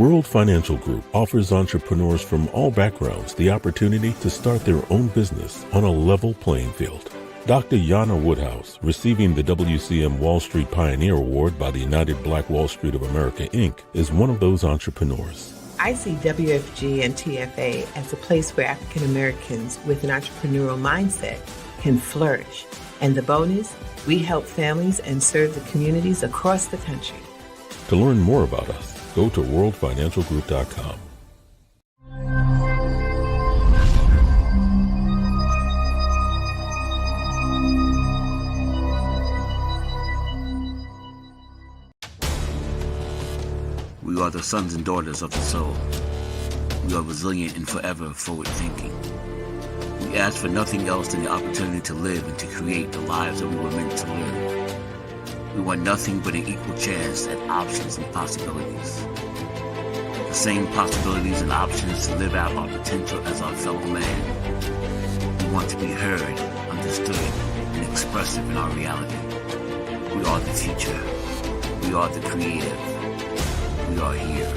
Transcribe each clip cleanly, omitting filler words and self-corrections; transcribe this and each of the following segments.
World Financial Group offers entrepreneurs from all backgrounds the opportunity to start their own business on a level playing field. Dr. Yana Woodhouse, receiving the WCM Wall Street Pioneer Award by the United Black Wall Street of America, Inc., is one of those entrepreneurs. I see WFG and TFA as a place where African Americans with an entrepreneurial mindset can flourish. And the bonus, we help families and serve the communities across the country. To learn more about us, go to worldfinancialgroup.com. We are the sons and daughters of the soul. We are resilient and forever forward-thinking. We ask for nothing else than the opportunity to live and to create the lives that we were meant to live. We want nothing but an equal chance at options and possibilities. The same possibilities and options to live out our potential as our fellow man. We want to be heard, understood, and expressive in our reality. We are the future. We are the creative. We are here.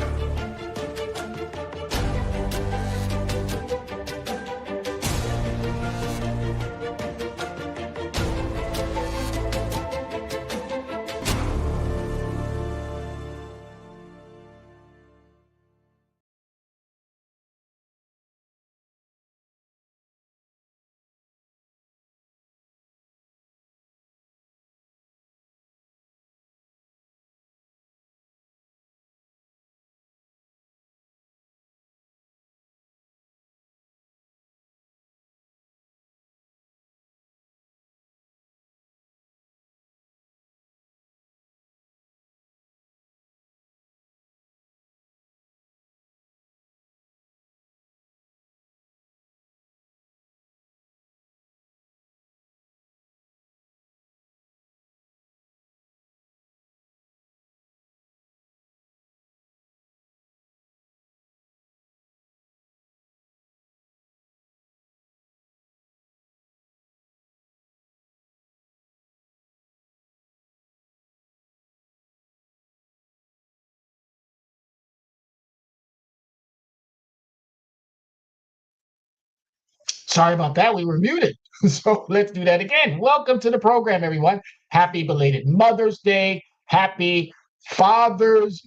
Sorry about that. We were muted. So let's do that again. Welcome to the program, everyone. Happy belated Mother's Day. Happy Mother's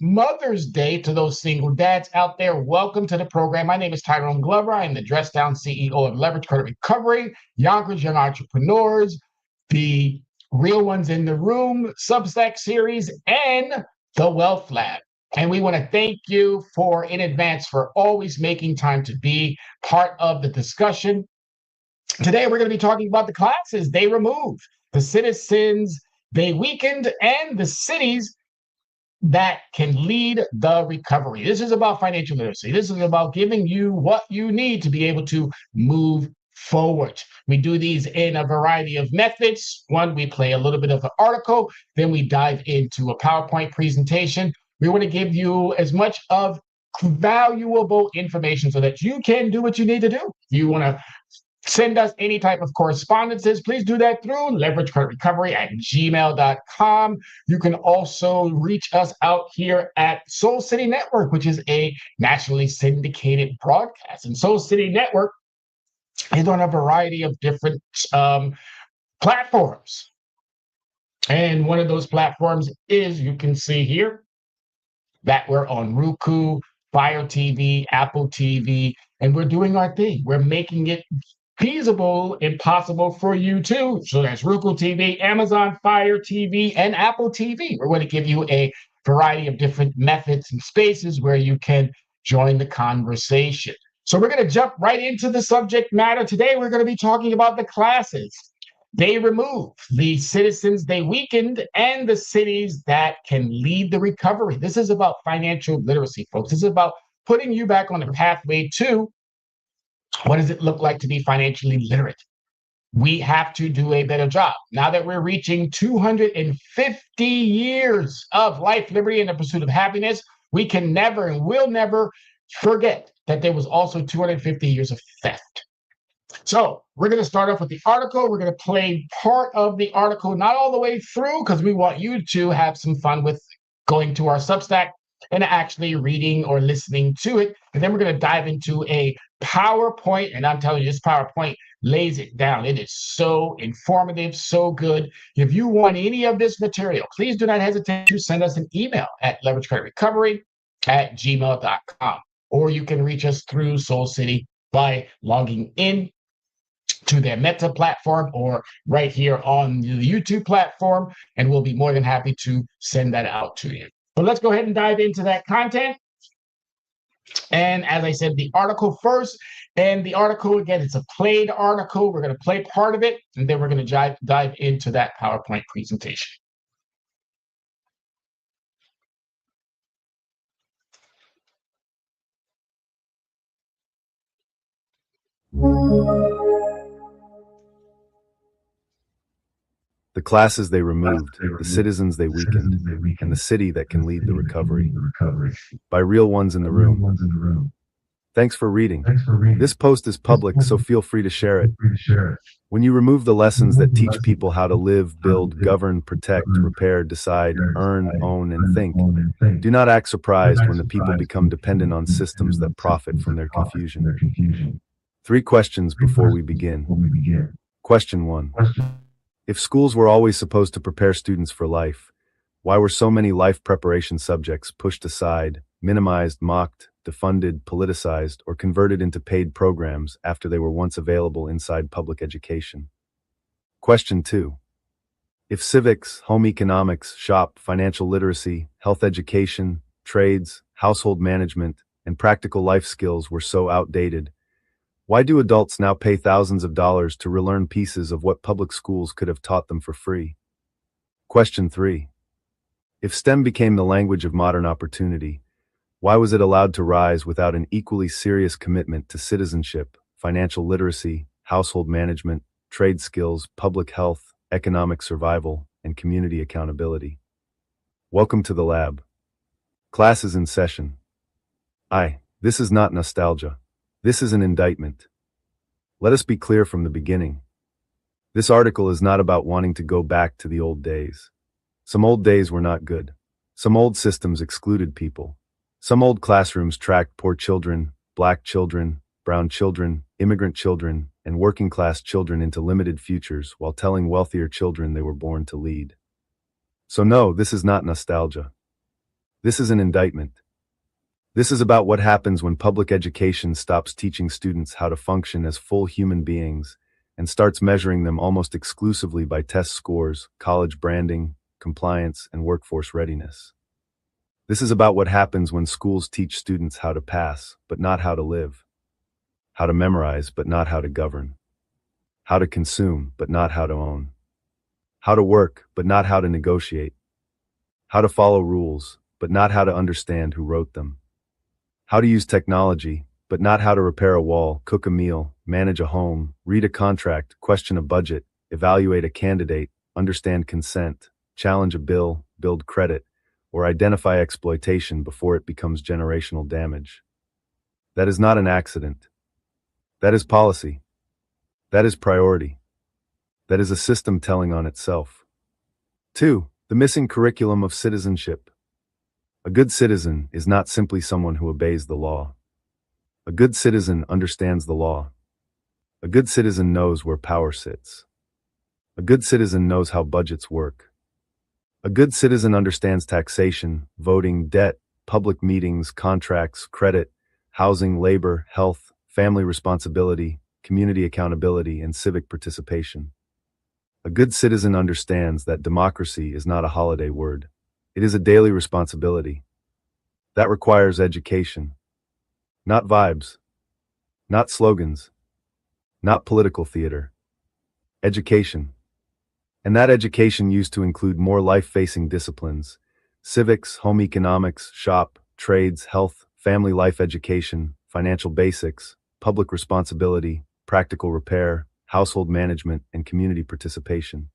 Day to those single dads out there. Welcome to the program. My name is Tyrone Glover. I am the Dress Down CEO of Leverage Credit Recovery, Yonkers Young Entrepreneurs, the Real Ones in the Room Substack series, and the Wealth Lab. And we want to thank you in advance for always making time to be part of the discussion. Today, we're going to be talking about the classes they removed, the citizens they weakened, and the cities that can lead the recovery. This is about financial literacy. This is about giving you what you need to be able to move forward. We do these in a variety of methods. One, we play a little bit of an article, then we dive into a PowerPoint presentation. We want to give you as much of valuable information so that you can do what you need to do. You want to send us any type of correspondences, please do that through leveragecreditrecovery@gmail.com. You can also reach us out here at Soul City Network, which is a nationally syndicated broadcast. And Soul City Network is on a variety of different platforms. And one of those platforms is, you can see here, that we're on Roku, Fire TV, Apple TV, and we're doing our thing. We're making it feasible and possible for you too. So that's Roku TV, Amazon Fire TV, and Apple TV. We're going to give you a variety of different methods and spaces where you can join the conversation. So we're going to jump right into the subject matter. Today, we're going to be talking about the classes they removed, the citizens they weakened, and the cities that can lead the recovery. This is about financial literacy, folks. This is about putting you back on the pathway to what does it look like to be financially literate. We have to do a better job. Now that we're reaching 250 years of life, liberty, and the pursuit of happiness, we can never and will never forget that there was also 250 years of theft. So we're going to start off with the article. We're going to play part of the article, not all the way through, because we want you to have some fun with going to our Substack. and actually reading or listening to it. And then we're going to dive into a PowerPoint. And I'm telling you, this PowerPoint lays it down. It is so informative, so good. If you want any of this material, please do not hesitate to send us an email at leveragecreditrecovery@gmail.com. Or you can reach us through Soul City by logging in to their Meta platform or right here on the YouTube platform, and we'll be more than happy to send that out to you. But let's go ahead and dive into that content. And as I said, the article first, and the article, again, it's a played article. We're going to play part of it, and then we're going to dive into that PowerPoint presentation. The classes they removed, the citizens they weakened, and the city that can lead the recovery. By real ones in the room. Thanks for reading. This post is public, so feel free to share it. When you remove the lessons that teach people how to live, build, govern, protect, repair, decide, earn, own, and think, do not act surprised when the people become dependent on systems that profit from their confusion. 3 questions before we begin. Question 1. If schools were always supposed to prepare students for life, why were so many life preparation subjects pushed aside, minimized, mocked, defunded, politicized, or converted into paid programs after they were once available inside public education? Question 2. If civics, home economics, shop, financial literacy, health education, trades, household management, and practical life skills were so outdated, why do adults now pay thousands of dollars to relearn pieces of what public schools could have taught them for free? Question 3. If STEM became the language of modern opportunity, why was it allowed to rise without an equally serious commitment to citizenship, financial literacy, household management, trade skills, public health, economic survival, and community accountability? Welcome to the lab. Class is in session. This is not nostalgia. This is an indictment. Let us be clear from the beginning. This article is not about wanting to go back to the old days. Some old days were not good. Some old systems excluded people. Some old classrooms tracked poor children, black children, brown children, immigrant children, and working class children into limited futures while telling wealthier children they were born to lead. So no, this is not nostalgia. This is an indictment. This is about what happens when public education stops teaching students how to function as full human beings and starts measuring them almost exclusively by test scores, college branding, compliance, and workforce readiness. This is about what happens when schools teach students how to pass, but not how to live, how to memorize, but not how to govern, how to consume, but not how to own, how to work, but not how to negotiate, how to follow rules, but not how to understand who wrote them, how to use technology, but not how to repair a wall, cook a meal, manage a home, read a contract, question a budget, evaluate a candidate, understand consent, challenge a bill, build credit, or identify exploitation before it becomes generational damage. That is not an accident. That is policy. That is priority. That is a system telling on itself. 2. The missing curriculum of citizenship. A good citizen is not simply someone who obeys the law. A good citizen understands the law. A good citizen knows where power sits. A good citizen knows how budgets work. A good citizen understands taxation, voting, debt, public meetings, contracts, credit, housing, labor, health, family responsibility, community accountability, and civic participation. A good citizen understands that democracy is not a holiday word. It is a daily responsibility. That requires education. Not vibes. Not slogans. Not political theater. Education. And that education used to include more life-facing disciplines: civics, home economics, shop, trades, health, family life education, financial basics, public responsibility, practical repair, household management, and community participation.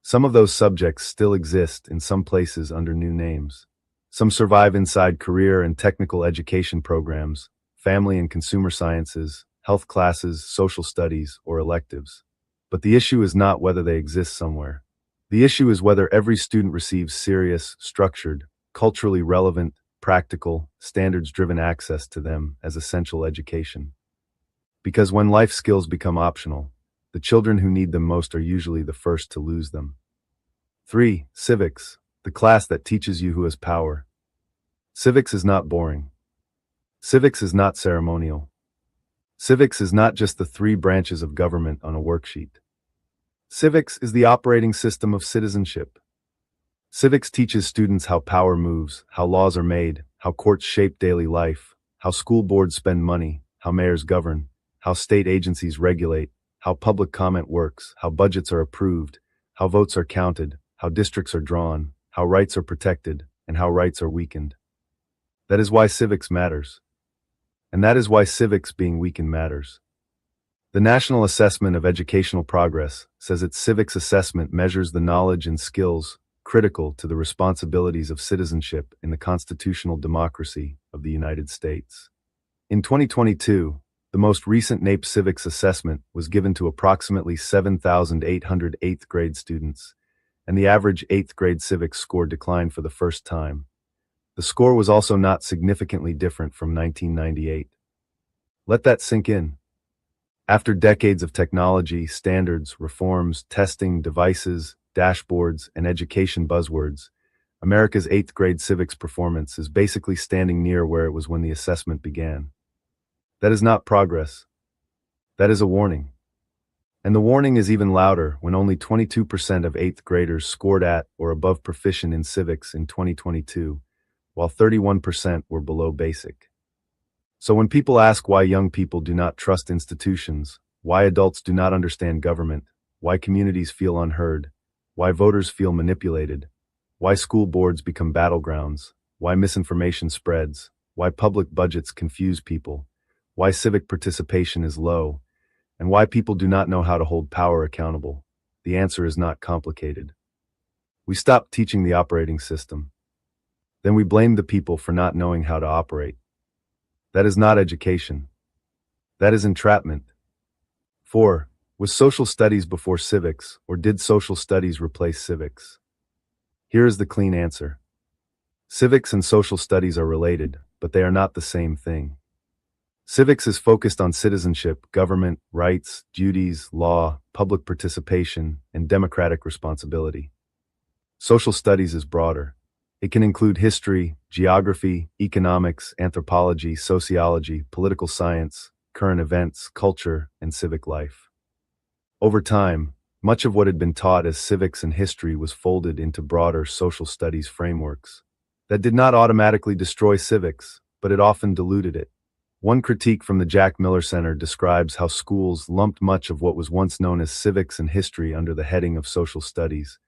Some of those subjects still exist in some places under new names. Some survive inside career and technical education programs, family and consumer sciences, health classes, social studies, or electives. But the issue is not whether they exist somewhere. The issue is whether every student receives serious, structured, culturally relevant, practical, standards-driven access to them as essential education. Because when life skills become optional, the children who need them most are usually the first to lose them. 3. Civics, the class that teaches you who has power. Civics is not boring. Civics is not ceremonial. Civics is not just the 3 branches of government on a worksheet. Civics is the operating system of citizenship. Civics teaches students how power moves, how laws are made, how courts shape daily life, how school boards spend money, how mayors govern, how state agencies regulate, how public comment works, how budgets are approved, how votes are counted, how districts are drawn, how rights are protected, and how rights are weakened. That is why civics matters. And that is why civics being weakened matters. The National Assessment of Educational Progress says its civics assessment measures the knowledge and skills critical to the responsibilities of citizenship in the constitutional democracy of the United States. In 2022, the most recent NAEP Civics Assessment was given to approximately 7,800 8th grade students, and the average 8th grade civics score declined for the first time. The score was also not significantly different from 1998. Let that sink in. After decades of technology, standards, reforms, testing, devices, dashboards, and education buzzwords, America's 8th grade civics performance is basically standing near where it was when the assessment began. That is not progress. That is a warning. And the warning is even louder when only 22% of 8th graders scored at or above proficient in civics in 2022, while 31% were below basic. So when people ask why young people do not trust institutions, why adults do not understand government, why communities feel unheard, why voters feel manipulated, why school boards become battlegrounds, why misinformation spreads, why public budgets confuse people, why civic participation is low, and why people do not know how to hold power accountable, the answer is not complicated. We stop teaching the operating system. Then we blame the people for not knowing how to operate. That is not education. That is entrapment. 4. Was social studies before civics, or did social studies replace civics? Here is the clean answer. Civics and social studies are related, but they are not the same thing. Civics is focused on citizenship, government, rights, duties, law, public participation, and democratic responsibility. Social studies is broader. It can include history, geography, economics, anthropology, sociology, political science, current events, culture, and civic life. Over time, much of what had been taught as civics and history was folded into broader social studies frameworks. That did not automatically destroy civics, but it often diluted it. One critique from the Jack Miller Center describes how schools lumped much of what was once known as civics and history under the heading of social studies,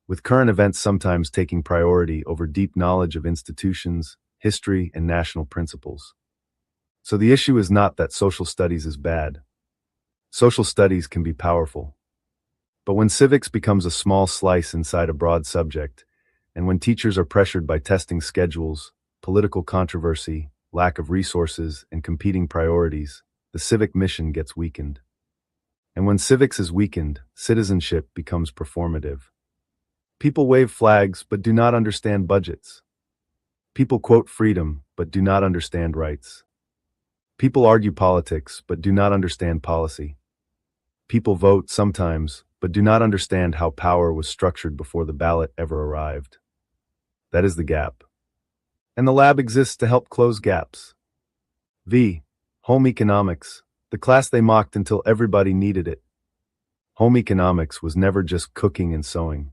with current events sometimes taking priority over deep knowledge of institutions, history, and national principles. So the issue is not that social studies is bad. Social studies can be powerful. But when civics becomes a small slice inside a broad subject, and when teachers are pressured by testing schedules, political controversy, lack of resources, and competing priorities, the civic mission gets weakened. And when civics is weakened, citizenship becomes performative. People wave flags but do not understand budgets. People quote freedom but do not understand rights. People argue politics but do not understand policy. People vote sometimes but do not understand how power was structured before the ballot ever arrived. That is the gap. And the lab exists to help close gaps. V. Home economics, the class they mocked until everybody needed it. Home economics was never just cooking and sewing.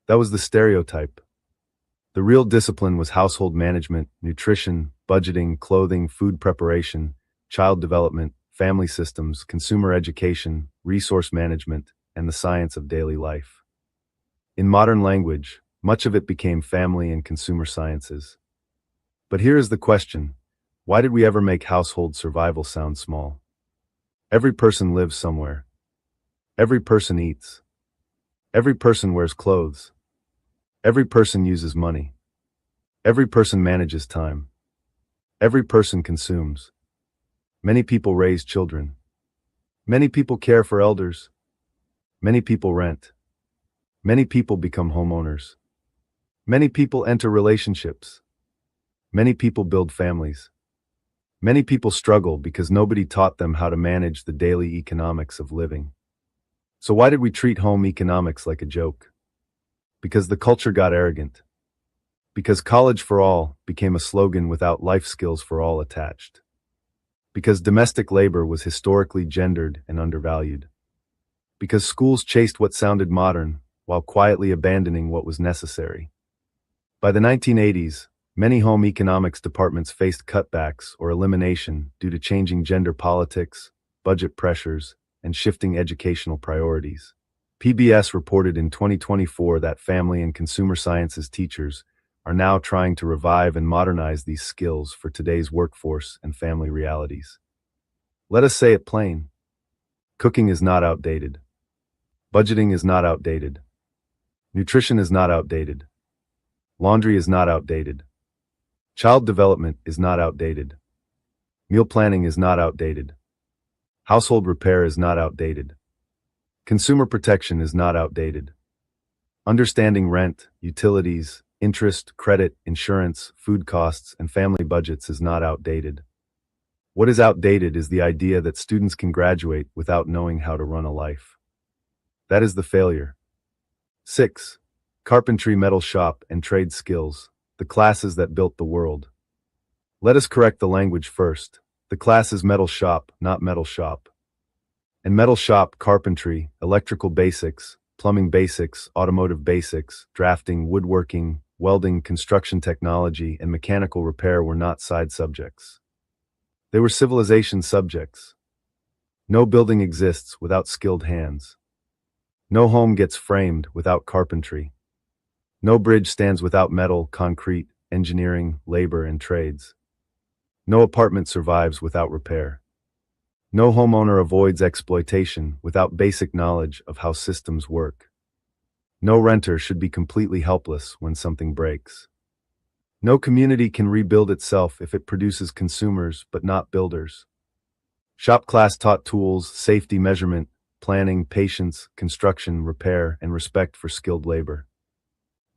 That was the stereotype. The real discipline was household management, nutrition, budgeting, clothing, food preparation, child development, family systems, consumer education, resource management, and the science of daily life. In modern language, much of it became family and consumer sciences. But here is the question: why did we ever make household survival sound small? Every person lives somewhere. Every person eats. Every person wears clothes. Every person uses money. Every person manages time. Every person consumes. Many people raise children. Many people care for elders. Many people rent. Many people become homeowners. Many people enter relationships. Many people build families. Many people struggle because nobody taught them how to manage the daily economics of living. So why did we treat home economics like a joke? Because the culture got arrogant. Because college for all became a slogan without life skills for all attached. Because domestic labor was historically gendered and undervalued. Because schools chased what sounded modern while quietly abandoning what was necessary. By the 1980s, many home economics departments faced cutbacks or elimination due to changing gender politics, budget pressures, and shifting educational priorities. PBS reported in 2024 that family and consumer sciences teachers are now trying to revive and modernize these skills for today's workforce and family realities. Let us say it plain. Cooking is not outdated. Budgeting is not outdated. Nutrition is not outdated. Laundry is not outdated. Child development is not outdated. Meal planning is not outdated. Household repair is not outdated. Consumer protection is not outdated. Understanding rent, utilities, interest, credit, insurance, food costs, and family budgets is not outdated. What is outdated is the idea that students can graduate without knowing how to run a life. That is the failure. 6. Carpentry, metal shop, and trade skills, the classes that built the world. Let us correct the language first. The class is metal shop, not metal shop. And metal shop, carpentry, electrical basics, plumbing basics, automotive basics, drafting, woodworking, welding, construction technology, and mechanical repair were not side subjects. They were civilization subjects. No building exists without skilled hands. No home gets framed without carpentry. No bridge stands without metal, concrete, engineering, labor, and trades. No apartment survives without repair. No homeowner avoids exploitation without basic knowledge of how systems work. No renter should be completely helpless when something breaks. No community can rebuild itself if it produces consumers but not builders. Shop class taught tools, safety measurement, planning, patience, construction, repair, and respect for skilled labor.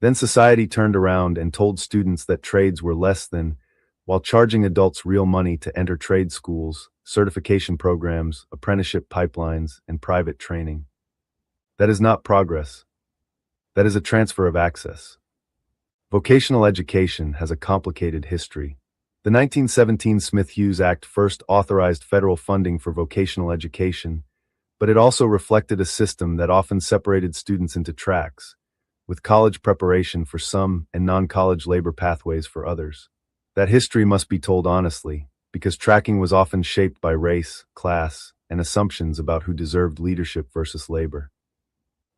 Then society turned around and told students that trades were less than, while charging adults real money to enter trade schools, certification programs, apprenticeship pipelines, and private training. That is not progress. That is a transfer of access. Vocational education has a complicated history. The 1917 Smith-Hughes Act first authorized federal funding for vocational education, but it also reflected a system that often separated students into tracks, with college preparation for some and non-college labor pathways for others. That history must be told honestly, because tracking was often shaped by race, class, and assumptions about who deserved leadership versus labor.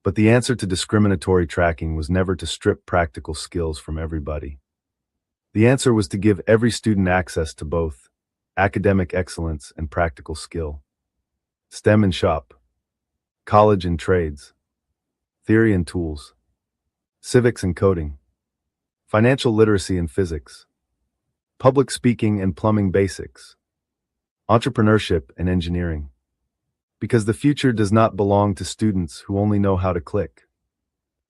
But the answer to discriminatory tracking was never to strip practical skills from everybody. The answer was to give every student access to both academic excellence and practical skill. STEM and shop, college and trades, theory and tools, civics and coding, financial literacy and physics, public speaking and plumbing basics, entrepreneurship and engineering. Because the future does not belong to students who only know how to click.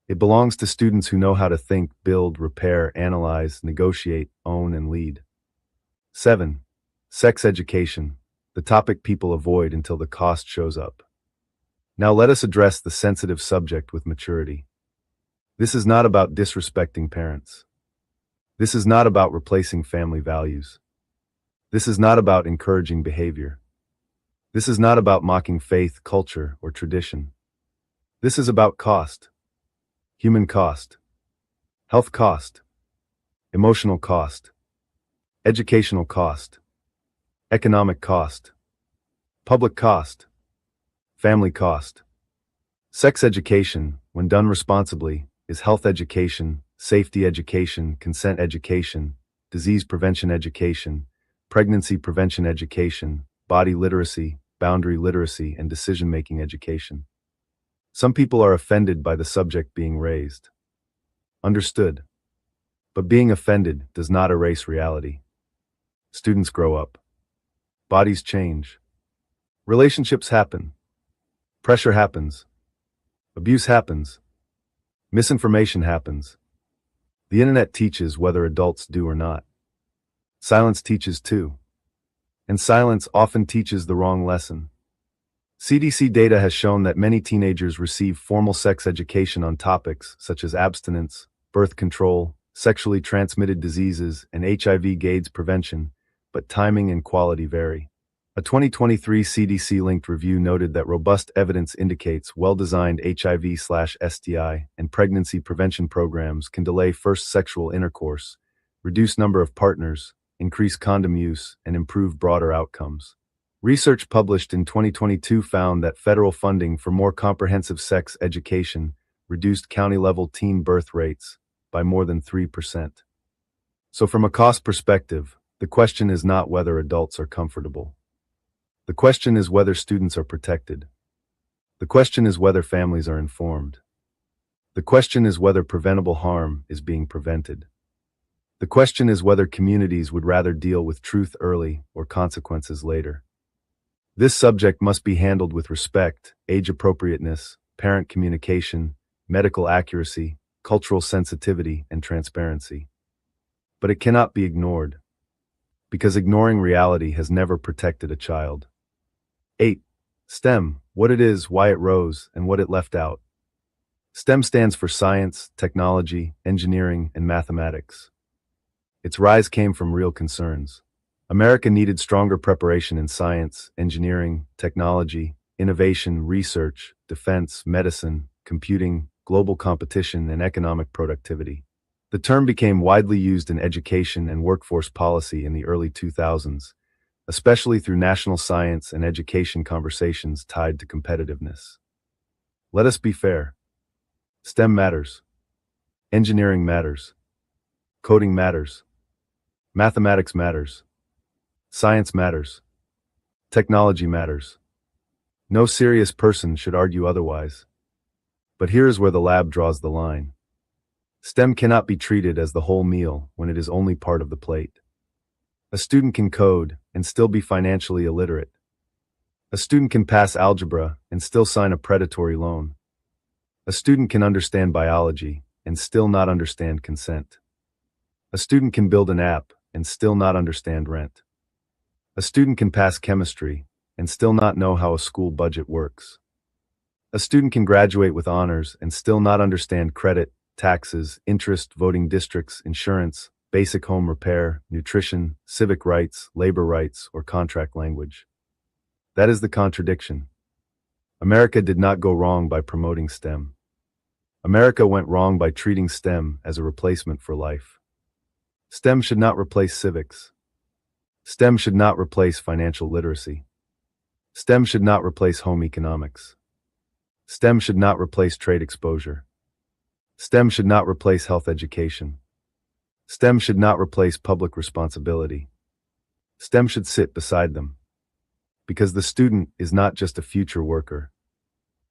It belongs to students who know how to think, build, repair, analyze, negotiate, own, and lead. 7. Sex education, the topic people avoid until the cost shows up. Now let us address the sensitive subject with maturity. This is not about disrespecting parents. This is not about replacing family values. This is not about encouraging behavior. This is not about mocking faith, culture, or tradition. This is about cost. Human cost. Health cost. Emotional cost. Educational cost. Economic cost. Public cost. Family cost. Sex education, when done responsibly, is health education, safety education, consent education, disease prevention education, pregnancy prevention education, body literacy, boundary literacy, and decision-making education. Some people are offended by the subject being raised. Understood. But being offended does not erase reality. Students grow up. Bodies change. Relationships happen. Pressure happens. Abuse happens. Misinformation happens. The internet teaches whether adults do or not. Silence teaches too. And silence often teaches the wrong lesson. CDC data has shown that many teenagers receive formal sex education on topics such as abstinence, birth control, sexually transmitted diseases, and HIV/AIDS prevention, but timing and quality vary. A 2023 CDC-linked review noted that robust evidence indicates well-designed HIV/STI and pregnancy prevention programs can delay first sexual intercourse, reduce number of partners, increase condom use, and improve broader outcomes. Research published in 2022 found that federal funding for more comprehensive sex education reduced county-level teen birth rates by more than 3%. So from a cost perspective, the question is not whether adults are comfortable. The question is whether students are protected. The question is whether families are informed. The question is whether preventable harm is being prevented. The question is whether communities would rather deal with truth early or consequences later. This subject must be handled with respect, age appropriateness, parent communication, medical accuracy, cultural sensitivity, and transparency. But it cannot be ignored, because ignoring reality has never protected a child. 8. STEM, what it is, why it rose, and what it left out. STEM stands for science, technology, engineering, and mathematics. Its rise came from real concerns. America needed stronger preparation in science, engineering, technology, innovation, research, defense, medicine, computing, global competition, and economic productivity. The term became widely used in education and workforce policy in the early 2000s, especially through national science and education conversations tied to competitiveness. Let us be fair. STEM matters. Engineering matters. Coding matters. Mathematics matters. Science matters. Technology matters. No serious person should argue otherwise. But here is where the lab draws the line. STEM cannot be treated as the whole meal when it is only part of the plate. A student can code and still be financially illiterate. A student can pass algebra and still sign a predatory loan. A student can understand biology and still not understand consent. A student can build an app and still not understand rent. A student can pass chemistry and still not know how a school budget works. A student can graduate with honors and still not understand credit, taxes, interest, voting districts, insurance, basic home repair, nutrition, civic rights, labor rights, or contract language. That is the contradiction. America did not go wrong by promoting STEM. America went wrong by treating STEM as a replacement for life. STEM should not replace civics. STEM should not replace financial literacy. STEM should not replace home economics. STEM should not replace trade exposure. STEM should not replace health education. STEM should not replace public responsibility. STEM should sit beside them. Because the student is not just a future worker.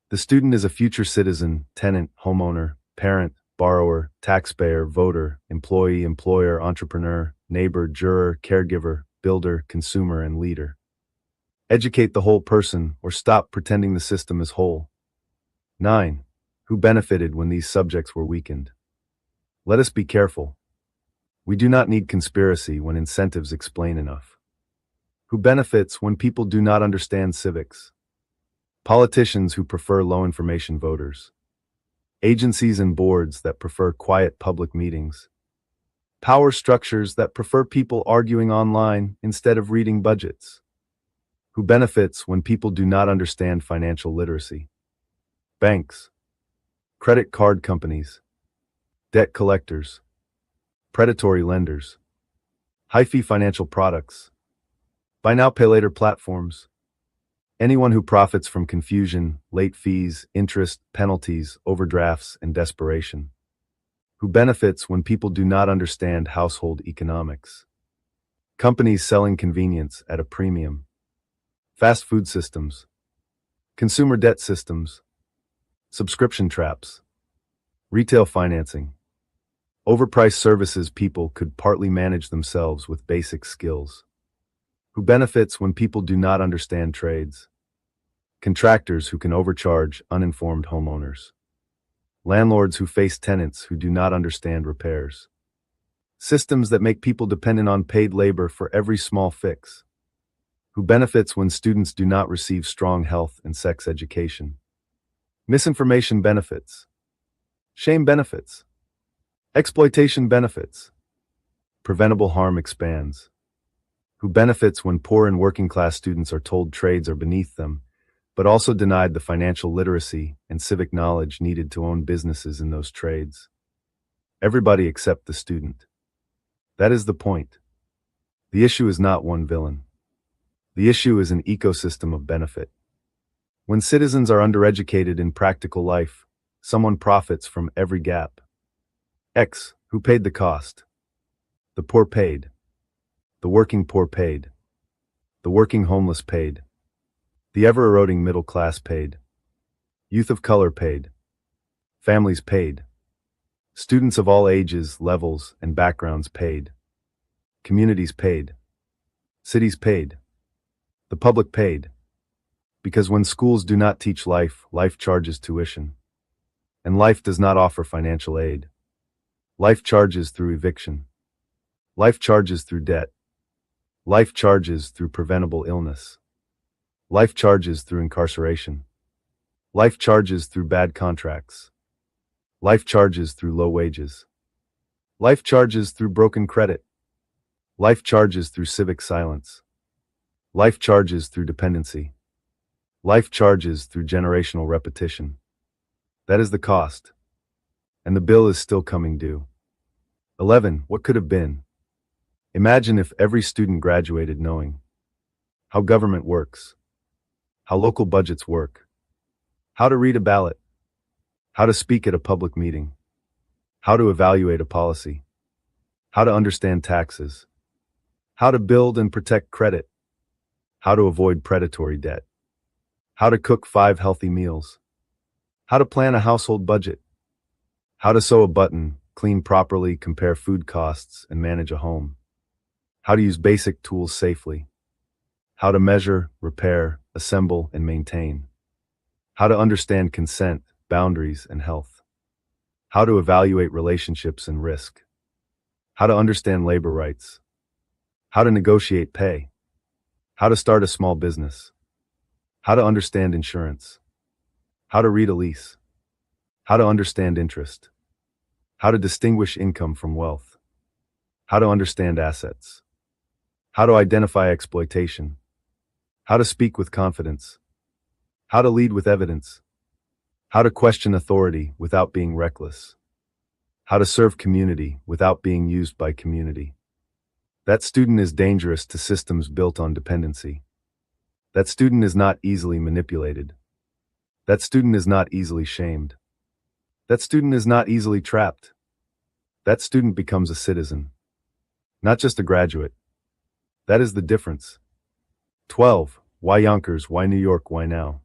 The student is a future citizen, tenant, homeowner, parent, borrower, taxpayer, voter, employee, employer, entrepreneur, neighbor, juror, caregiver, builder, consumer, and leader. Educate the whole person or stop pretending the system is whole. 9. Who benefited when these subjects were weakened? Let us be careful. We do not need conspiracy when incentives explain enough. Who benefits when people do not understand civics? Politicians who prefer low-information voters. Agencies and boards that prefer quiet public meetings. Power structures that prefer people arguing online instead of reading budgets. Who benefits when people do not understand financial literacy? Banks. Credit card companies. Debt collectors. Predatory lenders. High-fee financial products. Buy now, pay later platforms. Anyone who profits from confusion, late fees, interest, penalties, overdrafts, and desperation. Who benefits when people do not understand household economics. Companies selling convenience at a premium. Fast food systems. Consumer debt systems. Subscription traps. Retail financing. Overpriced services people could partly manage themselves with basic skills. Who benefits when people do not understand trades? Contractors who can overcharge uninformed homeowners. Landlords who face tenants who do not understand repairs. Systems that make people dependent on paid labor for every small fix. Who benefits when students do not receive strong health and sex education? Misinformation benefits. Shame benefits. Exploitation benefits. Preventable harm expands. Who benefits when poor and working class students are told trades are beneath them, but also denied the financial literacy and civic knowledge needed to own businesses in those trades? Everybody except the student. That is the point. The issue is not one villain. The issue is an ecosystem of benefit. When citizens are undereducated in practical life, someone profits from every gap. X, who paid the cost? The poor paid. The working poor paid. The working homeless paid. The ever-eroding middle class paid. Youth of color paid. Families paid. Students of all ages, levels, and backgrounds paid. Communities paid. Cities paid. The public paid. Because when schools do not teach life, life charges tuition. And life does not offer financial aid. Life charges through eviction. Life charges through debt. Life charges through preventable illness. Life charges through incarceration. Life charges through bad contracts. Life charges through low wages. Life charges through broken credit. Life charges through civic silence. Life charges through dependency. Life charges through generational repetition. That is the cost. And the bill is still coming due. 11. What could have been? Imagine if every student graduated knowing how government works, how local budgets work, how to read a ballot, how to speak at a public meeting, how to evaluate a policy, how to understand taxes, how to build and protect credit, how to avoid predatory debt, how to cook 5 healthy meals, how to plan a household budget, how to sew a button, clean properly, compare food costs, and manage a home, how to use basic tools safely, how to measure, repair, assemble, and maintain, how to understand consent, boundaries, and health, how to evaluate relationships and risk, how to understand labor rights, how to negotiate pay, how to start a small business, how to understand insurance, how to read a lease, how to understand interest, how to distinguish income from wealth, how to understand assets, how to identify exploitation, how to speak with confidence, how to lead with evidence, how to question authority without being reckless, how to serve community without being used by community. That student is dangerous to systems built on dependency. That student is not easily manipulated. That student is not easily shamed. That student is not easily trapped. That student becomes a citizen, not just a graduate. That is the difference. 12. Why Yonkers? Why New York? Why now?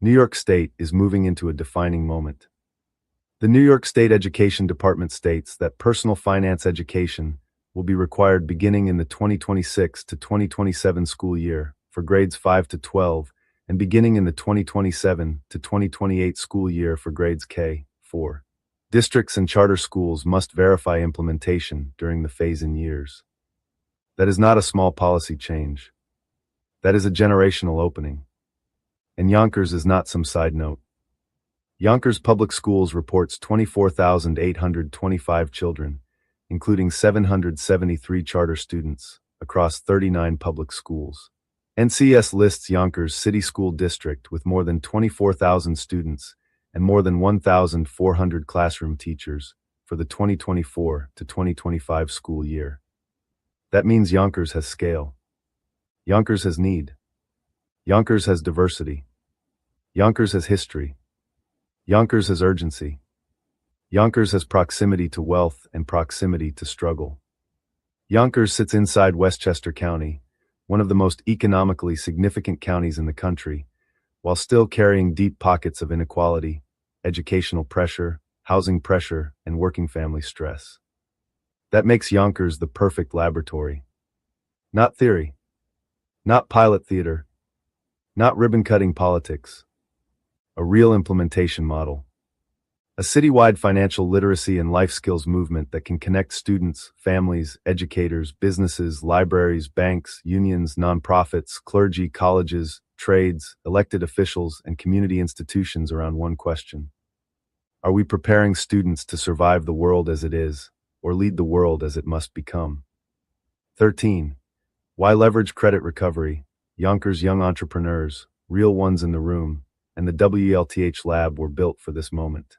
New York State is moving into a defining moment. The New York State Education Department states that personal finance education will be required beginning in the 2026 to 2027 school year for grades 5 to 12 and beginning in the 2027 to 2028 school year for grades K-4. Districts and charter schools must verify implementation during the phase-in years. That is not a small policy change. That is a generational opening. And Yonkers is not some side note. Yonkers Public Schools reports 24,825 children, including 773 charter students, across 39 public schools. NCS lists Yonkers City School District with more than 24,000 students and more than 1,400 classroom teachers for the 2024 to 2025 school year. That means Yonkers has scale. Yonkers has need. Yonkers has diversity. Yonkers has history. Yonkers has urgency. Yonkers has proximity to wealth and proximity to struggle. Yonkers sits inside Westchester County, one of the most economically significant counties in the country, while still carrying deep pockets of inequality, educational pressure, housing pressure, and working family stress. That makes Yonkers the perfect laboratory. Not theory. Not pilot theater. Not ribbon-cutting politics. A real implementation model. A citywide financial literacy and life skills movement that can connect students, families, educators, businesses, libraries, banks, unions, nonprofits, clergy, colleges, trades, elected officials, and community institutions around one question. Are we preparing students to survive the world as it is, or lead the world as it must become? 13. Why leverage credit recovery? Yonkers Young Entrepreneurs, real ones in the room, and the WELTH Lab were built for this moment.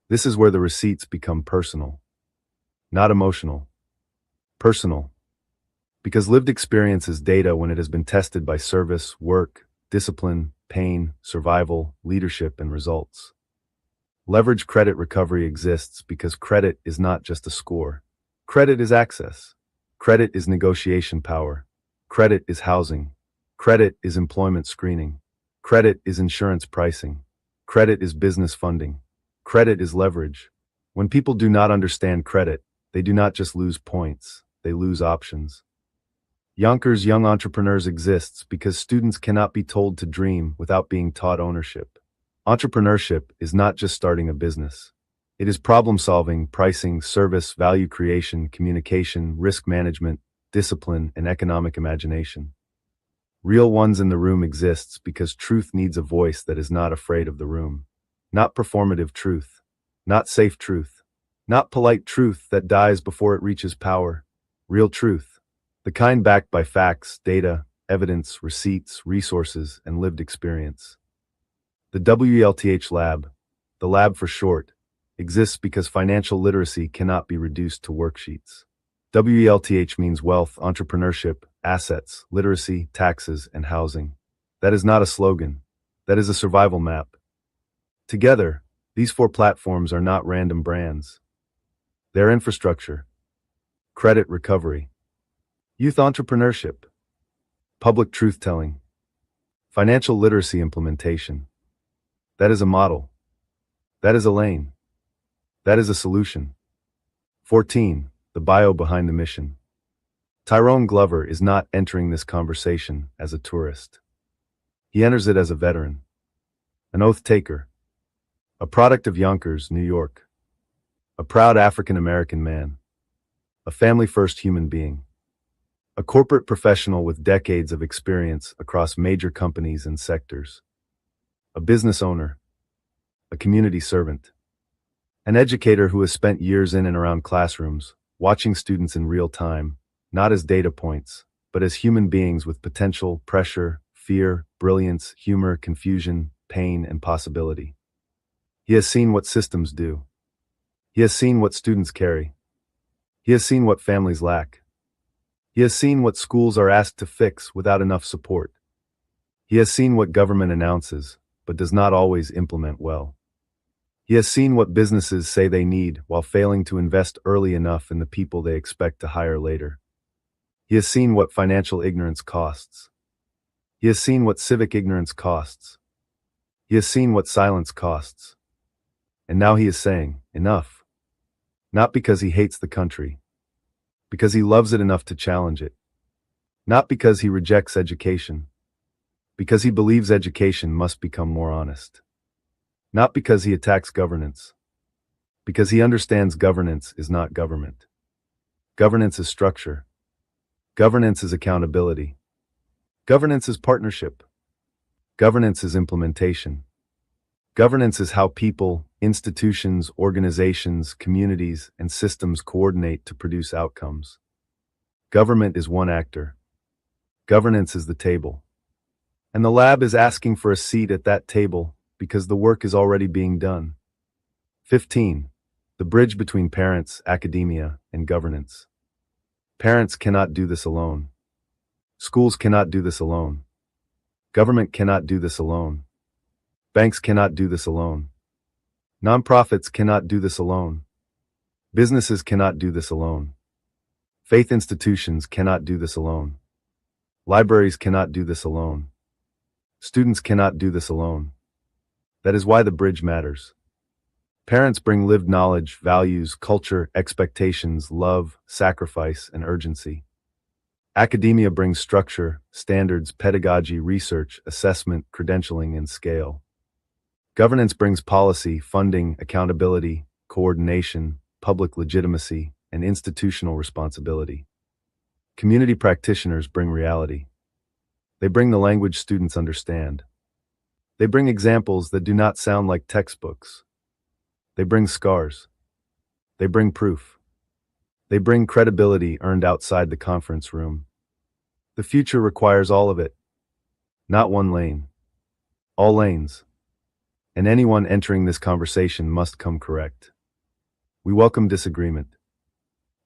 This is where the receipts become personal. Not emotional. Personal. Because lived experience is data when it has been tested by service, work, discipline, pain, survival, leadership, and results. Leverage credit recovery exists because credit is not just a score. Credit is access. Credit is negotiation power. Credit is housing. Credit is employment screening. Credit is insurance pricing. Credit is business funding. Credit is leverage. When people do not understand credit, they do not just lose points, they lose options. Yonkers Young Entrepreneurs exists because students cannot be told to dream without being taught ownership. Entrepreneurship is not just starting a business. It is problem solving, pricing, service, value creation, communication, risk management, discipline, and economic imagination. Real ones in the room exists because truth needs a voice that is not afraid of the room. Not performative truth, not safe truth, not polite truth that dies before it reaches power. Real truth, the kind backed by facts, data, evidence, receipts, resources, and lived experience. The WELTH Lab, the lab for short, exists because financial literacy cannot be reduced to worksheets. WELTH means wealth, entrepreneurship, assets, literacy, taxes, and housing. That is not a slogan. That is a survival map. Together, these 4 platforms are not random brands. Their infrastructure, credit recovery, youth entrepreneurship, public truth-telling, financial literacy implementation. That is a model. That is a lane. That is a solution. 14. The bio behind the mission. Tyrone Glover is not entering this conversation as a tourist. He enters it as a veteran, an oath taker, a product of Yonkers, New York, a proud African-American man, a family-first human being, a corporate professional with decades of experience across major companies and sectors, a business owner, a community servant, an educator who has spent years in and around classrooms, watching students in real time, not as data points, but as human beings with potential, pressure, fear, brilliance, humor, confusion, pain, and possibility. He has seen what systems do. He has seen what students carry. He has seen what families lack. He has seen what schools are asked to fix without enough support. He has seen what government announces, but does not always implement well. He has seen what businesses say they need while failing to invest early enough in the people they expect to hire later. He has seen what financial ignorance costs. He has seen what civic ignorance costs. He has seen what silence costs. And now he is saying, enough. Not because he hates the country, because he loves it enough to challenge it. Not because he rejects education, because he believes education must become more honest. Not because he attacks governance, because he understands governance is not government. Governance is structure. Governance is accountability. Governance is partnership. Governance is implementation. Governance is how people, institutions, organizations, communities, and systems coordinate to produce outcomes. Government is one actor. Governance is the table. And the lab is asking for a seat at that table because the work is already being done. 15. The bridge between parents, academia, and governance. Parents cannot do this alone. Schools cannot do this alone. Government cannot do this alone. Banks cannot do this alone. Nonprofits cannot do this alone. Businesses cannot do this alone. Faith institutions cannot do this alone. Libraries cannot do this alone. Students cannot do this alone. That is why the bridge matters. Parents bring lived knowledge, values, culture, expectations, love, sacrifice, and urgency. Academia brings structure, standards, pedagogy, research, assessment, credentialing, and scale. Governance brings policy, funding, accountability, coordination, public legitimacy, and institutional responsibility. Community practitioners bring reality. They bring the language students understand. They bring examples that do not sound like textbooks. They bring scars. They bring proof. They bring credibility earned outside the conference room. The future requires all of it. Not one lane. All lanes. And anyone entering this conversation must come correct. We welcome disagreement.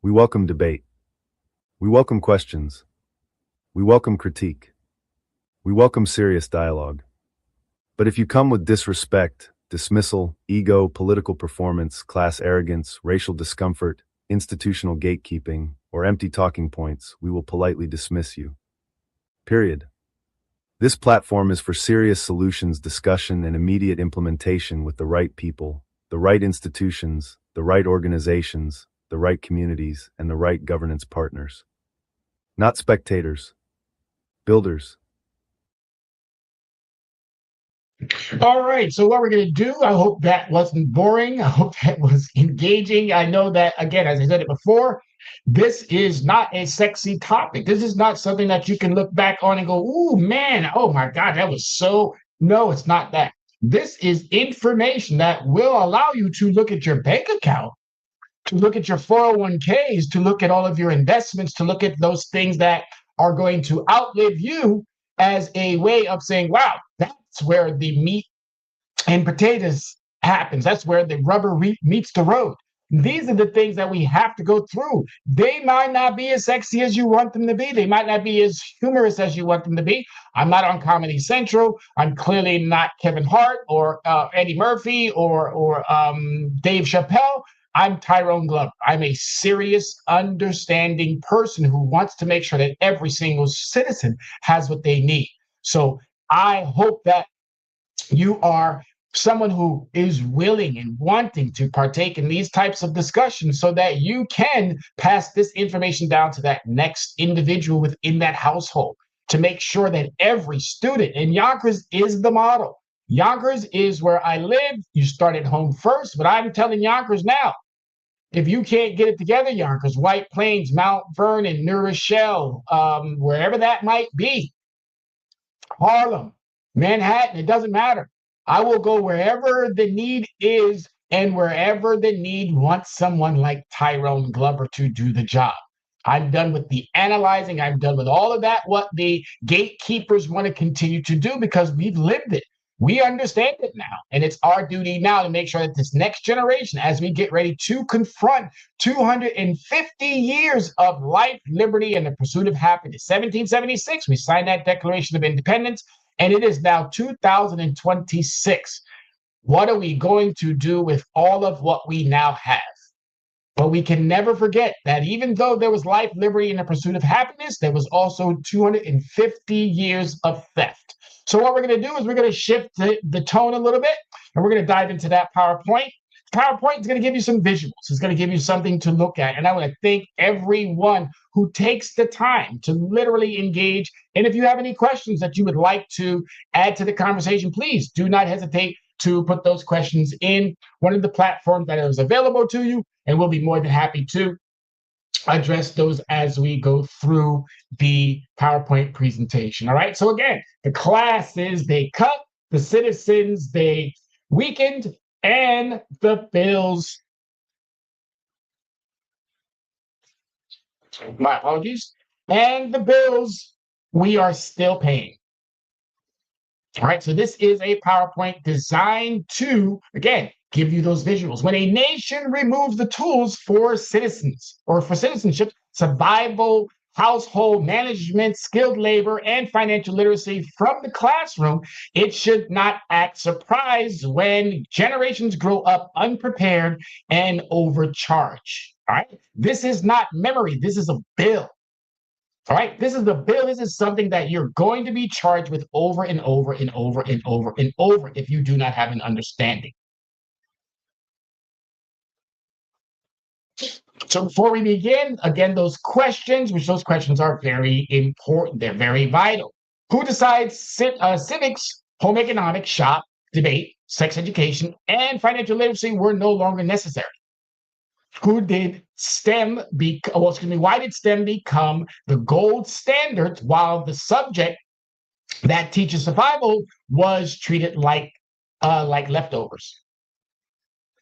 We welcome debate. We welcome questions. We welcome critique. We welcome serious dialogue. But if you come with disrespect, dismissal, ego, political performance, class arrogance, racial discomfort, institutional gatekeeping, or empty talking points, we will politely dismiss you. Period. This platform is for serious solutions, discussion, and immediate implementation with the right people, the right institutions, the right organizations, the right communities, and the right governance partners. Not spectators. Builders. All right, so what we're going to do, I hope that wasn't boring. I hope that was engaging. I know that, again, as I said it before, this is not a sexy topic. This is not something that you can look back on and go, ooh, man, oh my God, that was so. No, it's not that. This is information that will allow you to look at your bank account, to look at your 401ks, to look at all of your investments, to look at those things that are going to outlive you as a way of saying, wow, that's where the meat and potatoes happens. That's where the rubber meets the road. These are the things that we have to go through. They might not be as sexy as you want them to be. They might not be as humorous as you want them to be. I'm not on Comedy Central. I'm clearly not Kevin Hart or Eddie Murphy or Dave Chappelle. I'm Tyrone Glover. I'm a serious, understanding person who wants to make sure that every single citizen has what they need. So I hope that you are someone who is willing and wanting to partake in these types of discussions so that you can pass this information down to that next individual within that household to make sure that every student, and Yonkers is the model. Yonkers is where I live. You start at home first, but I'm telling Yonkers now, if you can't get it together, Yonkers, White Plains, Mount Vernon, New Rochelle, wherever that might be, Harlem, Manhattan, it doesn't matter. I will go wherever the need is and wherever the need wants someone like Tyrone Glover to do the job. I'm done with the analyzing. I'm done with all of that, what the gatekeepers want to continue to do, because we've lived it. We understand it now. And it's our duty now to make sure that this next generation, as we get ready to confront 250 years of life, liberty, and the pursuit of happiness. 1776, we signed that Declaration of Independence. And it is now 2026. What are we going to do with all of what we now have? But we can never forget that even though there was life, liberty, and the pursuit of happiness, there was also 250 years of theft. So what we're going to do is we're going to shift the tone a little bit, and we're going to dive into that PowerPoint. PowerPoint is going to give you some visuals. It's going to give you something to look at. And I want to thank everyone who takes the time to literally engage. And if you have any questions that you would like to add to the conversation, please do not hesitate to put those questions in one of the platforms that is available to you. And we'll be more than happy to address those as we go through the PowerPoint presentation. All right. So again, the classes, they cut, the citizens, they weakened, and the bills, my apologies, and the bills we are still paying. All right, so this is a PowerPoint designed to, again, give you those visuals. When a nation removes the tools for citizens or for citizenship, survival, household management, skilled labor, and financial literacy from the classroom, it should not act surprised when generations grow up unprepared and overcharged. All right. This is not memory. This is a bill. All right. This is the bill. This is something that you're going to be charged with over and over and over and over and over if you do not have an understanding. So before we begin, again, those questions are very important. They're very vital. Who decides civics, home economics, shop, debate, sex education, and financial literacy were no longer necessary. Why did STEM become the gold standard while the subject that teaches survival was treated like leftovers?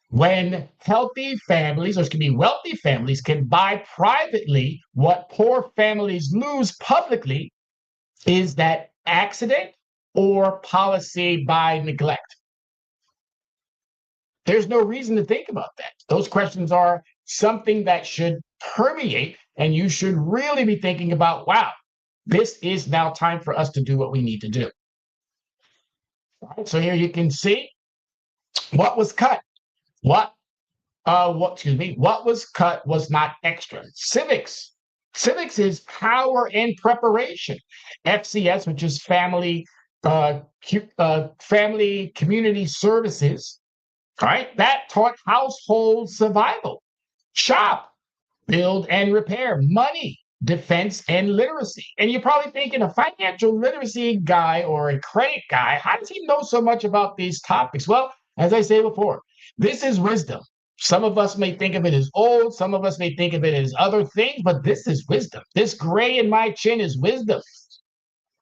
When wealthy families can buy privately what poor families lose publicly, is that accident or policy by neglect? There's no reason to think about that. Those questions are something that should permeate, and you should really be thinking about, wow, this is now time for us to do what we need to do. So here you can see what was cut. What was cut was not extra. Civics. Civics is power and preparation. FCS, which is family community services, all right, that taught household survival. Shop, build and repair. Money, defense and literacy. And you're probably thinking, a financial literacy guy or a credit guy, how does he know so much about these topics? Well, as I said before, this is wisdom. Some of us may think of it as old, some of us may think of it as other things, but this is wisdom. This gray in my chin is wisdom.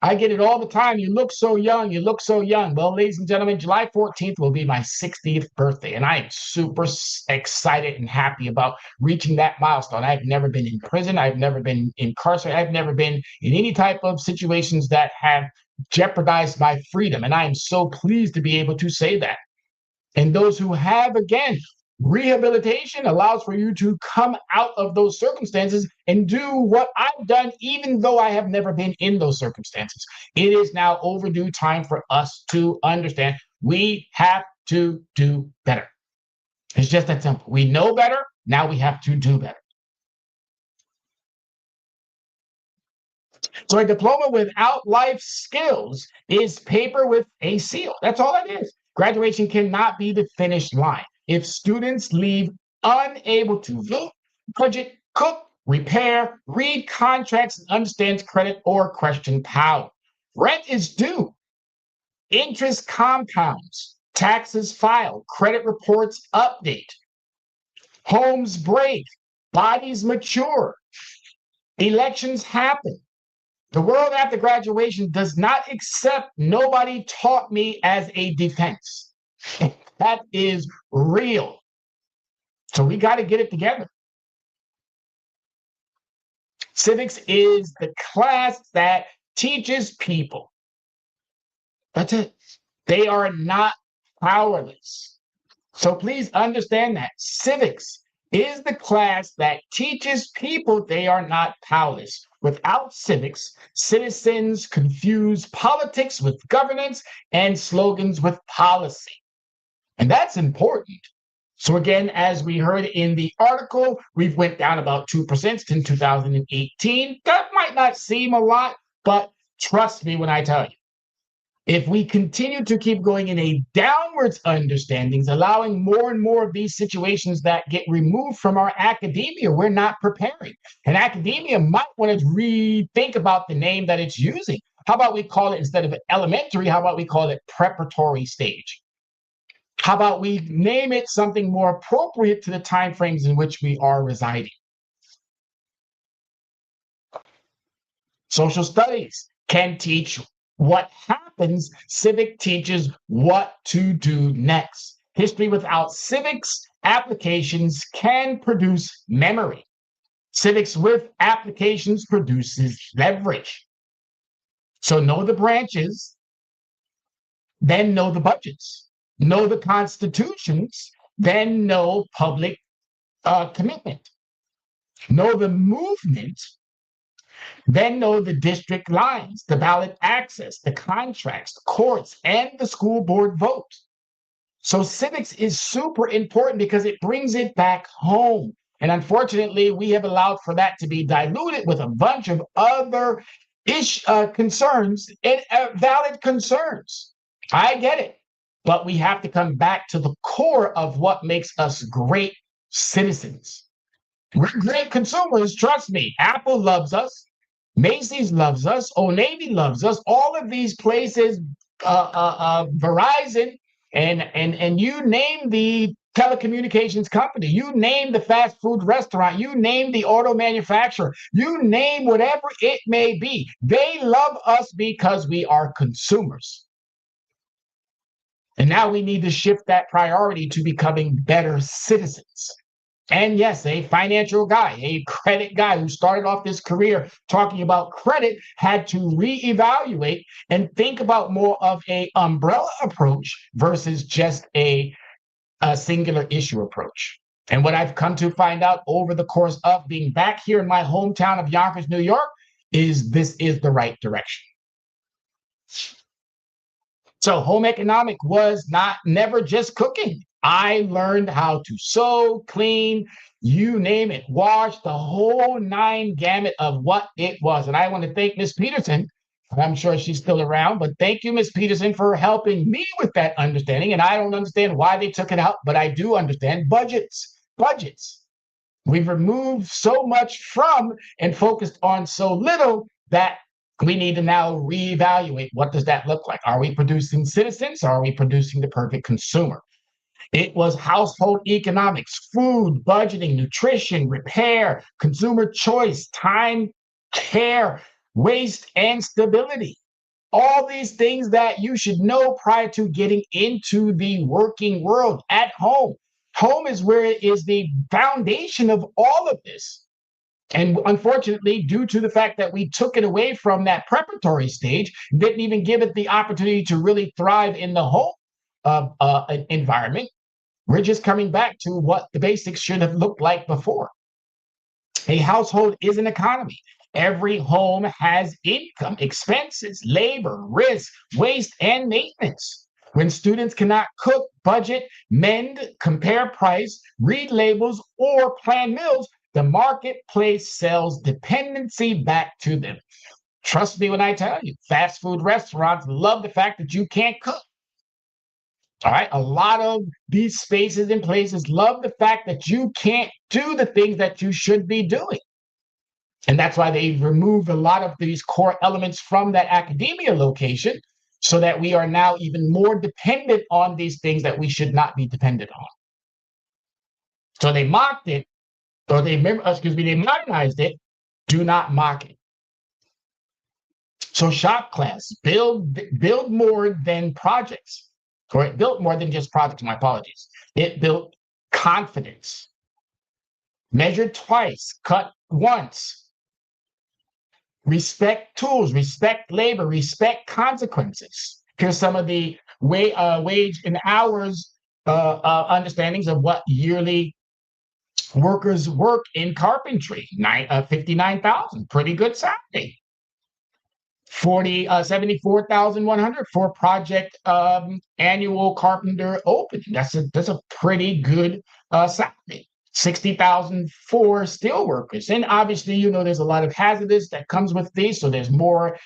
I get it all the time. You look so young. You look so young. Well, ladies and gentlemen, July 14th will be my 60th birthday, and I am super excited and happy about reaching that milestone. I've never been in prison. I've never been incarcerated. I've never been in any type of situations that have jeopardized my freedom, and I am so pleased to be able to say that. And those who have, again, rehabilitation allows for you to come out of those circumstances and do what I've done, even though I have never been in those circumstances. It is now overdue time for us to understand we have to do better. It's just that simple. We know better. Now we have to do better. So a diploma without life skills is paper with a seal. That's all it is. Graduation cannot be the finish line. If students leave unable to vote, budget, cook, repair, read contracts, and understand credit or question power. Rent is due. Interest compounds. Taxes filed. Credit reports update. Homes break. Bodies mature. Elections happen. The world after graduation does not accept "nobody taught me" as a defense. That is real. So we got to get it together. Civics is the class that teaches people. That's it. They are not powerless. So please understand that. Civics is the class that teaches people they are not powerless. Without civics, citizens confuse politics with governance and slogans with policy. And that's important. So again, as we heard in the article, we've went down about 2% in 2018. That might not seem a lot, but trust me when I tell you, if we continue to keep going in a downwards understandings, allowing more and more of these situations that get removed from our academia, we're not preparing. And academia might want to rethink about the name that it's using. How about we call it, instead of elementary, how about we call it preparatory stage? How about we name it something more appropriate to the timeframes in which we are residing? Social studies can teach what happens. Civic teaches what to do next. History without civics applications can produce memory. Civics with applications produces leverage. So know the branches, then know the budgets. Know the constitutions, then know public commitment. Know the movement, then know the district lines, the ballot access, the contracts, the courts, and the school board vote. So civics is super important because it brings it back home. And unfortunately, we have allowed for that to be diluted with a bunch of other concerns and valid concerns. I get it. But we have to come back to the core of what makes us great citizens. We're great consumers, trust me. Apple loves us. Macy's loves us. Old Navy loves us. All of these places, Verizon, and you name the telecommunications company, you name the fast food restaurant, you name the auto manufacturer, you name whatever it may be. They love us because we are consumers. And now we need to shift that priority to becoming better citizens. And yes, a financial guy, a credit guy who started off this career talking about credit had to reevaluate and think about more of a umbrella approach versus just a singular issue approach. And what I've come to find out over the course of being back here in my hometown of Yonkers, New York, is this is the right direction. So home economic was never just cooking. I learned how to sew, clean, you name it, wash, the whole nine gamut of what it was. And I want to thank Miss Peterson. I'm sure she's still around, but thank you, Miss Peterson, for helping me with that understanding. And I don't understand why they took it out, but I do understand budgets. We've removed so much from and focused on so little that we need to now reevaluate what does that look like. Are we producing citizens? Or are we producing the perfect consumer? It was household economics, food, budgeting, nutrition, repair, consumer choice, time, care, waste, and stability. All these things that you should know prior to getting into the working world at home. Home is where it is the foundation of all of this. And unfortunately, due to the fact that we took it away from that preparatory stage, didn't even give it the opportunity to really thrive in the home environment, we're just coming back to what the basics should have looked like before. A household is an economy. Every home has income, expenses, labor, risk, waste, and maintenance. When students cannot cook, budget, mend, compare price, read labels, or plan meals, the marketplace sells dependency back to them. Trust me when I tell you, fast food restaurants love the fact that you can't cook. All right. A lot of these spaces and places love the fact that you can't do the things that you should be doing. And that's why they removed a lot of these core elements from that academia location so that we are now even more dependent on these things that we should not be dependent on. So they mocked it, or they modernized it. Do not mock it. So shop class, build more than projects. Or it built more than just projects, my apologies. It built confidence. Measured twice, cut once. Respect tools, respect labor, respect consequences. Here's some of the wage and hours understandings of what yearly workers work in carpentry. 59,000, pretty good salary. 74,100 for project annual carpenter opening. That's a pretty good salary. 60,000 for steel workers. And obviously, there's a lot of hazardous that comes with these. So there's more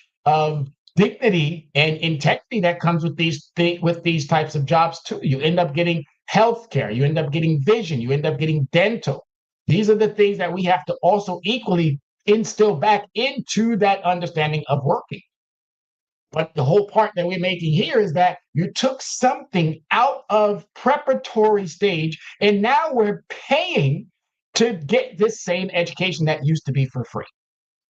dignity and integrity that comes with these types of jobs too. You end up getting healthcare, you end up getting vision, you end up getting dental. These are the things that we have to also equally instill back into that understanding of working. But the whole part that we're making here is that you took something out of preparatory stage, and now we're paying to get this same education that used to be for free.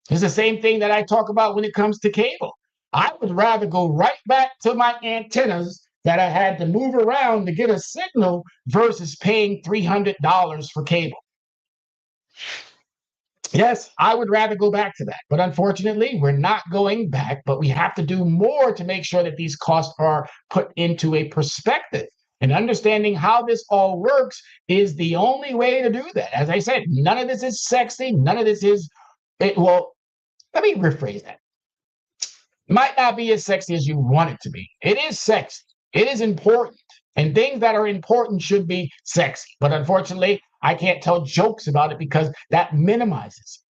It's the same thing that I talk about when it comes to cable. I would rather go right back to my antennas that I had to move around to get a signal versus paying $300 for cable. Yes, I would rather go back to that. But unfortunately, we're not going back, but we have to do more to make sure that these costs are put into a perspective. And understanding how this all works is the only way to do that. As I said, none of this is sexy. None of this is, well, let me rephrase that. It might not be as sexy as you want it to be. It is sexy. It is important. And things that are important should be sexy. But unfortunately, I can't tell jokes about it because that minimizes.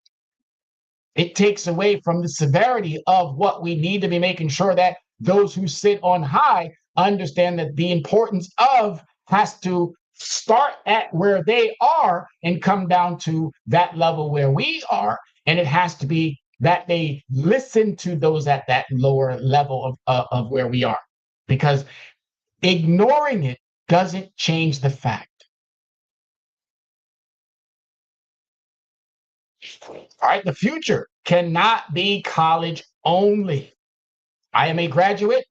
It takes away from the severity of what we need to be making sure that those who sit on high understand that the importance of has to start at where they are and come down to that level where we are. And it has to be that they listen to those at that lower level of where we are. Because Ignoring it doesn't change the fact. All right, the future cannot be college only. I am a graduate.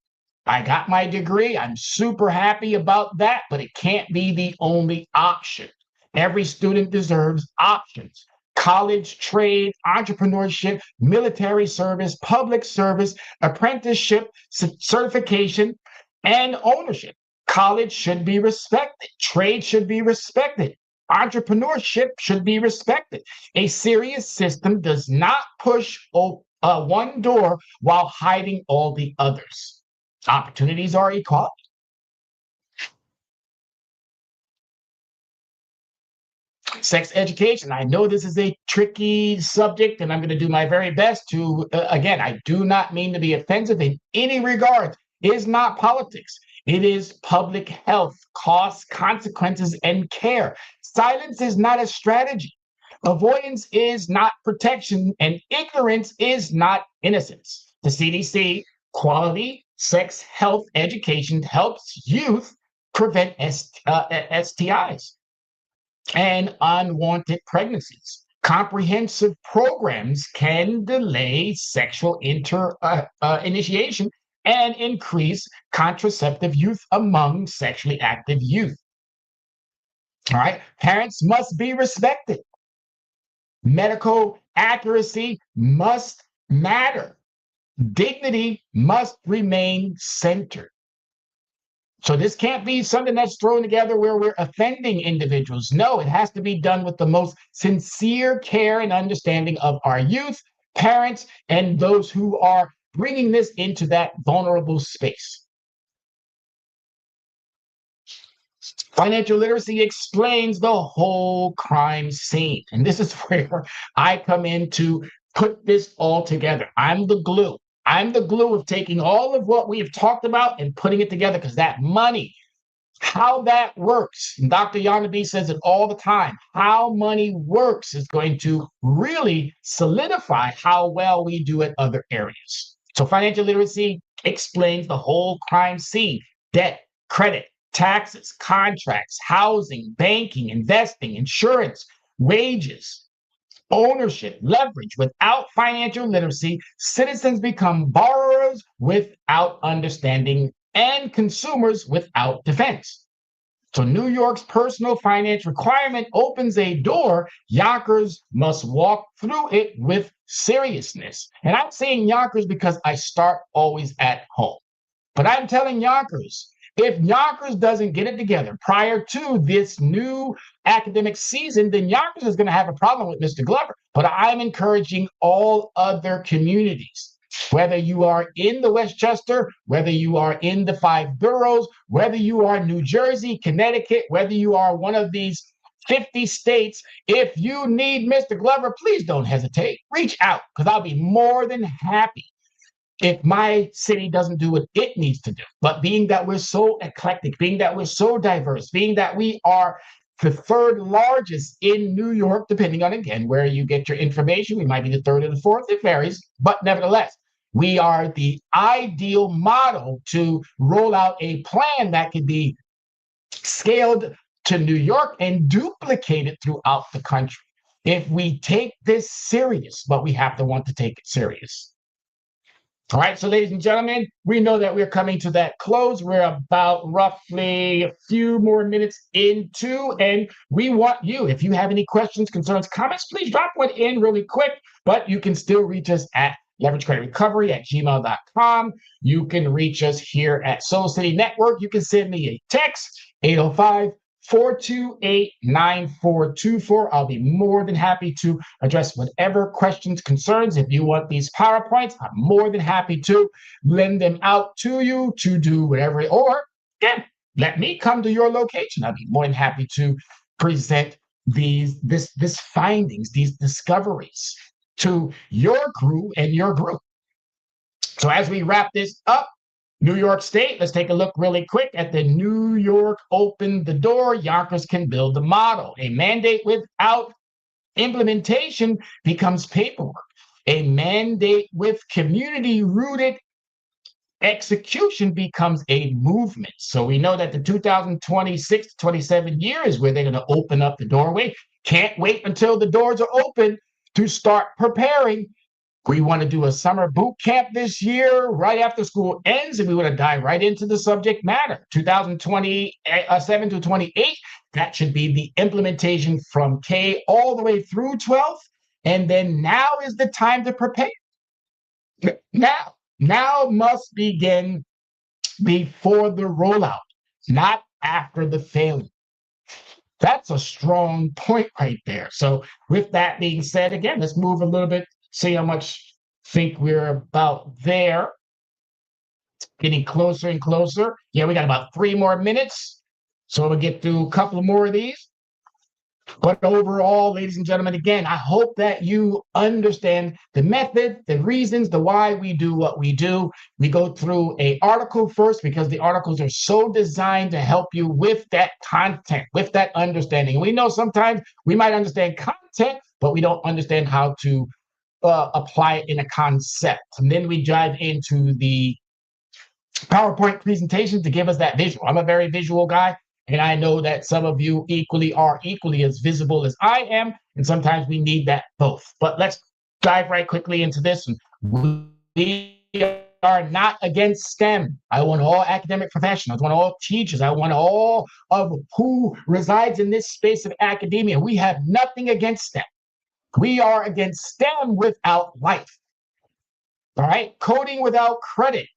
I got my degree. I'm super happy about that, but it can't be the only option. Every student deserves options. College, trade, entrepreneurship, military service, public service, apprenticeship, certification, and ownership. College should be respected. Trade should be respected. Entrepreneurship should be respected. A serious system does not push one door while hiding all the others. Opportunities are equality. Sex education. I know this is a tricky subject, and I'm going to do my very best to, again, I do not mean to be offensive in any regard. It is not politics. It is public health, costs, consequences, and care. Silence is not a strategy. Avoidance is not protection, and ignorance is not innocence. The CDC, quality sex health education helps youth prevent STIs and unwanted pregnancies. Comprehensive programs can delay sexual initiation and increase contraceptive use among sexually active youth. All right, parents must be respected. Medical accuracy must matter. Dignity must remain centered. So this can't be something that's thrown together where we're offending individuals. No, it has to be done with the most sincere care and understanding of our youth, parents, and those who are bringing this into that vulnerable space. Financial literacy explains the whole crime scene. And this is where I come in to put this all together. I'm the glue. I'm the glue of taking all of what we have talked about and putting it together, because that money, how that works, and Dr. Yanabe says it all the time, how money works is going to really solidify how well we do at other areas. So financial literacy explains the whole crime scene: debt, credit, taxes, contracts, housing, banking, investing, insurance, wages, ownership, leverage. Without financial literacy, citizens become borrowers without understanding and consumers without defense. So New York's personal finance requirement opens a door. Yonkers must walk through it with seriousness. And I'm saying Yonkers because I start always at home. But I'm telling Yonkers, if Yonkers doesn't get it together prior to this new academic season, then Yonkers is going to have a problem with Mr. Glover. But I'm encouraging all other communities, whether you are in the Westchester, whether you are in the 5 boroughs, whether you are New Jersey, Connecticut, whether you are one of these 50 states, if you need Mr. Glover, please don't hesitate. Reach out, because I'll be more than happy if my city doesn't do what it needs to do. But being that we're so eclectic, being that we're so diverse, being that we are the 3rd largest in New York, depending on, again, where you get your information, we might be the 3rd or the 4th, it varies. But nevertheless, we are the ideal model to roll out a plan that could be scaled to New York and duplicated throughout the country. If we take this serious, but we have to want to take it serious. All right, so ladies and gentlemen, we know that we're coming to that close. We're about roughly a few more minutes into, and we want you, if you have any questions, concerns, comments, please drop one in really quick, but you can still reach us at leveragecreditrecovery@gmail.com. You can reach us here at Soul City Network. You can send me a text, 805-428-9424. I'll be more than happy to address whatever questions, concerns. If you want these PowerPoints, I'm more than happy to lend them out to you to do whatever. Or, again, let me come to your location. I'll be more than happy to present these findings, these discoveries to your crew and your group. So as we wrap this up, New York State, let's take a look really quick at the New York Open the Door. Yonkers can build the model. A mandate without implementation becomes paperwork. A mandate with community-rooted execution becomes a movement. So we know that the 2026 to 27 year is where they're going to open up the doorway. Can't wait until the doors are open to start preparing. We want to do a summer boot camp this year, right after school ends, and we want to dive right into the subject matter. 2027 to 28, that should be the implementation from K all the way through 12th. And then now is the time to prepare. Now must begin before the rollout, not after the failure. That's a strong point right there. So with that being said, again, let's move a little bit, see how much think we're about there. Getting closer and closer. Yeah, we got about 3 more minutes. So we'll get through a couple more of these. But overall, ladies and gentlemen, again, I hope that you understand the method, the reasons, the why we do what we do. We go through an article first because the articles are so designed to help you with that content, with that understanding. We know sometimes we might understand content, but we don't understand how to apply it in a concept. And then we dive into the PowerPoint presentation to give us that visual. I'm a very visual guy. And I know that some of you are equally as visible as I am. And sometimes we need that both. But let's dive right quickly into this. We are not against STEM. I want all academic professionals. I want all teachers. I want all of who resides in this space of academia. We have nothing against STEM. We are against STEM without life. All right? Coding without credit.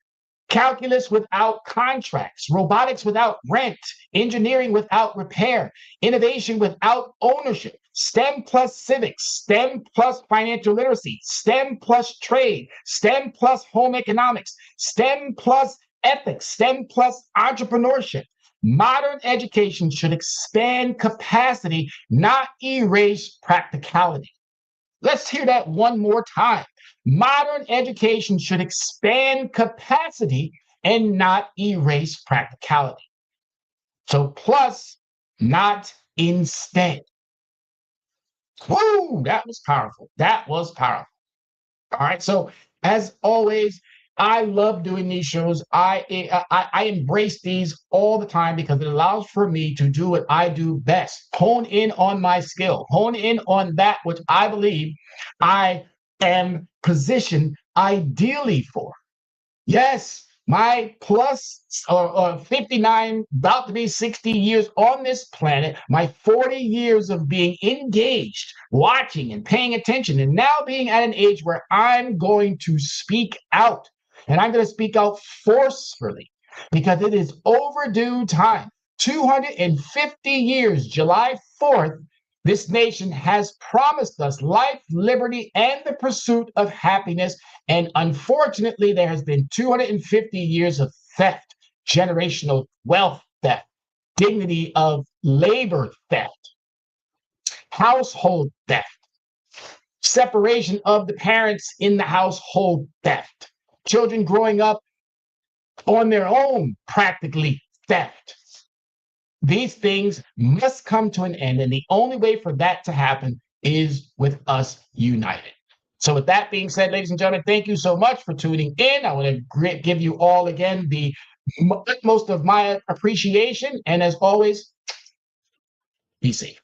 Calculus without contracts, robotics without rent, engineering without repair, innovation without ownership, STEM plus civics, STEM plus financial literacy, STEM plus trade, STEM plus home economics, STEM plus ethics, STEM plus entrepreneurship. Modern education should expand capacity, not erase practicality. Let's hear that one more time. Modern education should expand capacity and not erase practicality. So plus, not instead. Woo, that was powerful. That was powerful. All right, so as always, I love doing these shows. I embrace these all the time because it allows for me to do what I do best. Hone in on my skill. Hone in on that which I believe I am positioned ideally for. Yes, my plus 59, about to be 60 years on this planet, my 40 years of being engaged, watching and paying attention, and now being at an age where I'm going to speak out. And I'm going to speak out forcefully because it is overdue time. 250 years, July 4th, this nation has promised us life, liberty, and the pursuit of happiness. And unfortunately, there has been 250 years of theft, generational wealth theft, dignity of labor theft, household theft, separation of the parents in the household theft. Children growing up on their own, practically theft. These things must come to an end, and the only way for that to happen is with us united. So with that being said, ladies and gentlemen, thank you so much for tuning in. I want to give you all again the utmost of my appreciation, and as always, be safe.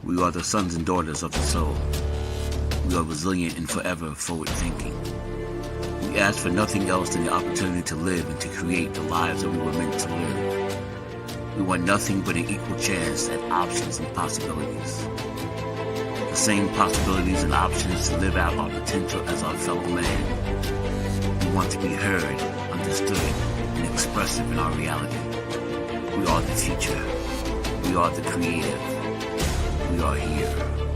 We are the sons and daughters of the soul. We are resilient and forever forward-thinking. We ask for nothing else than the opportunity to live and to create the lives that we were meant to live. We want nothing but an equal chance at options and possibilities. The same possibilities and options to live out our potential as our fellow man. We want to be heard, understood, and expressive in our reality. We are the future. We are the creative. We are here.